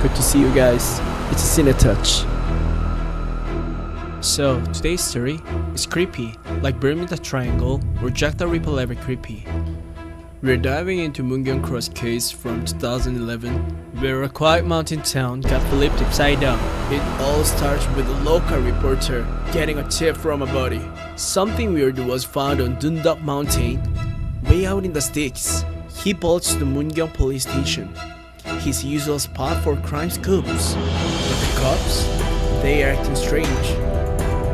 Good to see you guys. It's SceneTouch. So, today's story is creepy, like Bermuda Triangle or Jack the Ripper level creepy. We're diving into Mungyeong Cross Case from 2011, where a quiet mountain town got flipped upside down. It all starts with a local reporter getting a tip from a buddy. Something weird was found on Dunduk Mountain, way out in the sticks. He bolts to the Mungyeong police station, his usual spot for crime scoops. But the cops, they are acting strange,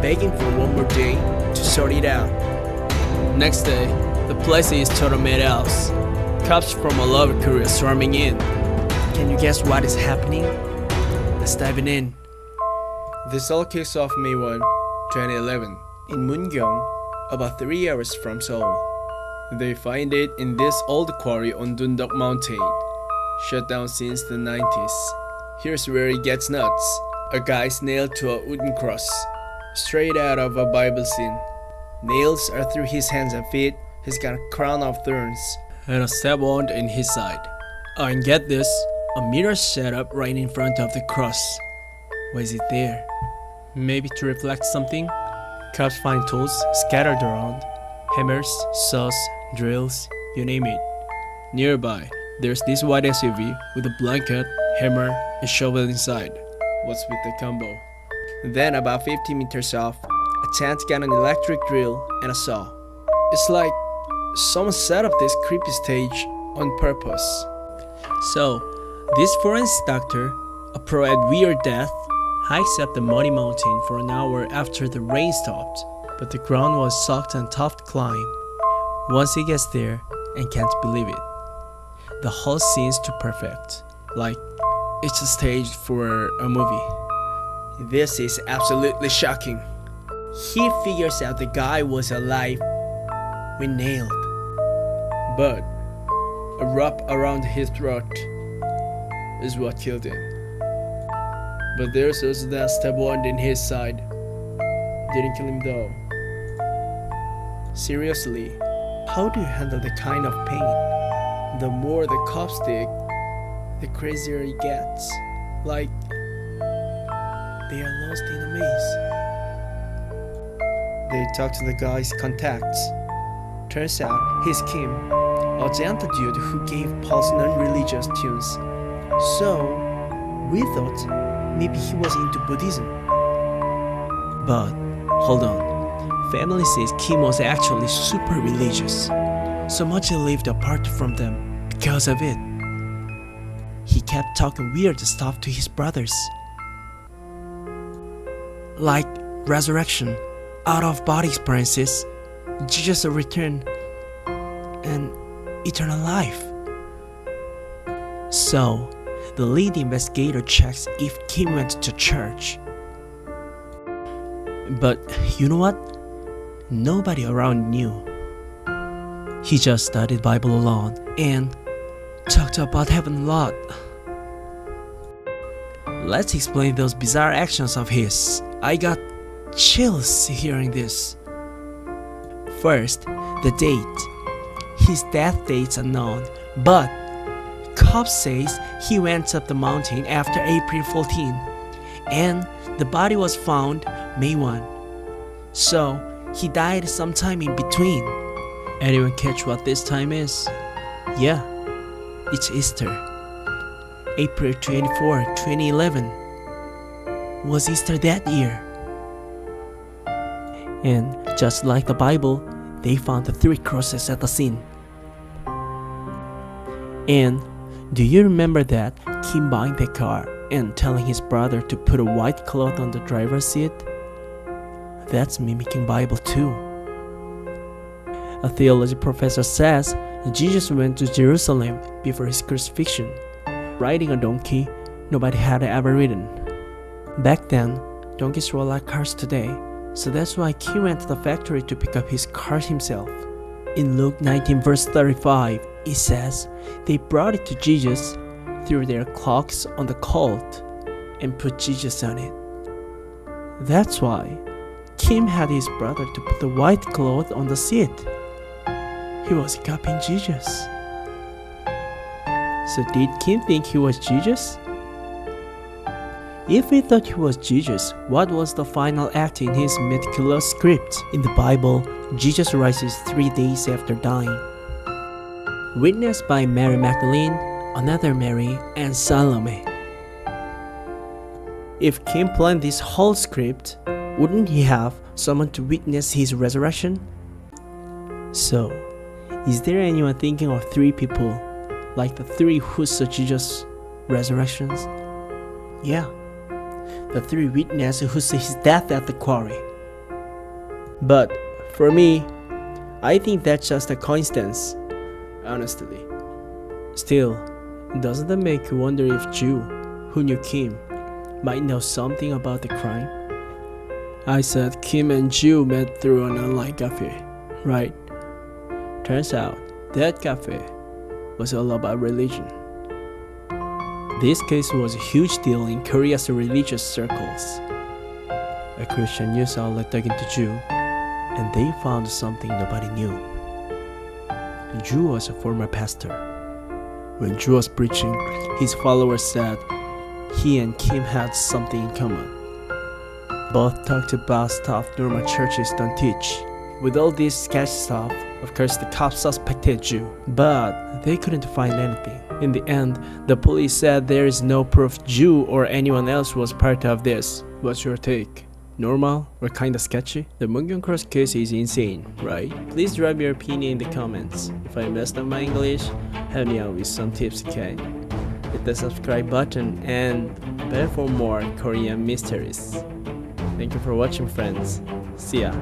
begging for one more day to sort it out. Next day, the place is total madhouse. Cops from all over Korea swarming in. Can you guess what is happening? Let's dive in. This all kicks off May 1, 2011, in Mungyeong, about 3 hours from Seoul. They find it in this old quarry on Dunduk Mountain, shut down since the 90s. Here's where it gets nuts. A guy's nailed to a wooden cross, straight out of a Bible scene. Nails are through his hands and feet. He's got a crown of thorns and a stab wound in his side. And get this, a mirror set up right in front of the cross. Why is it there? Maybe to reflect something? Cops find tools scattered around. Hammers, saws, drills, you name it. Nearby, there's this white SUV with a blanket, hammer, and shovel inside. What's with the combo? Then about 50 meters off, a tent got an electric drill and a saw. It's like someone set up this creepy stage on purpose. So, this forensic doctor, a pro at weird death, hikes up the muddy mountain for an hour after the rain stopped, but the ground was soaked and tough to climb. Once he gets there and can't believe it, the whole scene's too perfect, like it's a stage for a movie. This is absolutely shocking. He figures out the guy was alive when nailed, but a rope around his throat is what killed him. But there's also that stab wound in his side. Didn't kill him though. Seriously, how do you handle the kind of pain? The more the cops dig, the crazier it gets. Like they are lost in a maze. They talk to the guy's contacts. Turns out he's Kim, a gentle dude who gave Paul's non-religious tunes. So we thought maybe he was into Buddhism. But hold on, family says Kim was actually super religious. So much he lived apart from them because of it. He kept talking weird stuff to his brothers, like resurrection, out-of-body experiences, Jesus' return, and eternal life. So, the lead investigator checks if Kim went to church. But you know what? Nobody around knew. He just studied Bible alone and talked about heaven a lot. Let's explain those bizarre actions of his. I got chills hearing this. First, the date. His death date's unknown, but cops says he went up the mountain after April 14, and the body was found May 1. So, he died sometime in between. Anyone catch what this time is? Yeah, it's Easter. April 24, 2011 was Easter that year. And just like the Bible, they found the 3 crosses at the scene. And do you remember that Kim buying the car and telling his brother to put a white cloth on the driver's seat? That's mimicking Bible too. A theology professor says Jesus went to Jerusalem before his crucifixion, riding a donkey nobody had ever ridden. Back then, donkeys were like cars today, so that's why Kim went to the factory to pick up his car himself. In Luke 19 verse 35, it says they brought it to Jesus, threw their cloaks on the colt, and put Jesus on it. That's why Kim had his brother to put the white cloth on the seat. He was copying Jesus. So did Kim think he was Jesus? If we thought he was Jesus, what was the final act in his meticulous script? In the Bible, Jesus rises 3 days after dying. Witnessed by Mary Magdalene, another Mary, and Salome. If Kim planned this whole script, wouldn't he have someone to witness his resurrection? So, is there anyone thinking of 3 people, like the 3 who saw Jesus' resurrections? Yeah, the 3 witnesses who saw his death at the quarry. But for me, I think that's just a coincidence, honestly. Still, doesn't that make you wonder if Ju, who knew Kim, might know something about the crime? I said Kim and Ju met through an online cafe, right? Turns out, that cafe was all about religion. This case was a huge deal in Korea's religious circles. A Christian news outlet dug into Ju, and they found something nobody knew. Ju was a former pastor. When Ju was preaching, his followers said he and Kim had something in common. Both talked about stuff normal churches don't teach. With all this sketch stuff, of course the cops suspected Ju, but they couldn't find anything. In the end, the police said there is no proof Ju or anyone else was part of this. What's your take? Normal or kinda sketchy? The Mungyeong Cross case is insane, right? Please drop your opinion in the comments. If I messed up my English, help me out with some tips, okay? Hit the subscribe button and bell for more Korean mysteries. Thank you for watching, friends. See ya.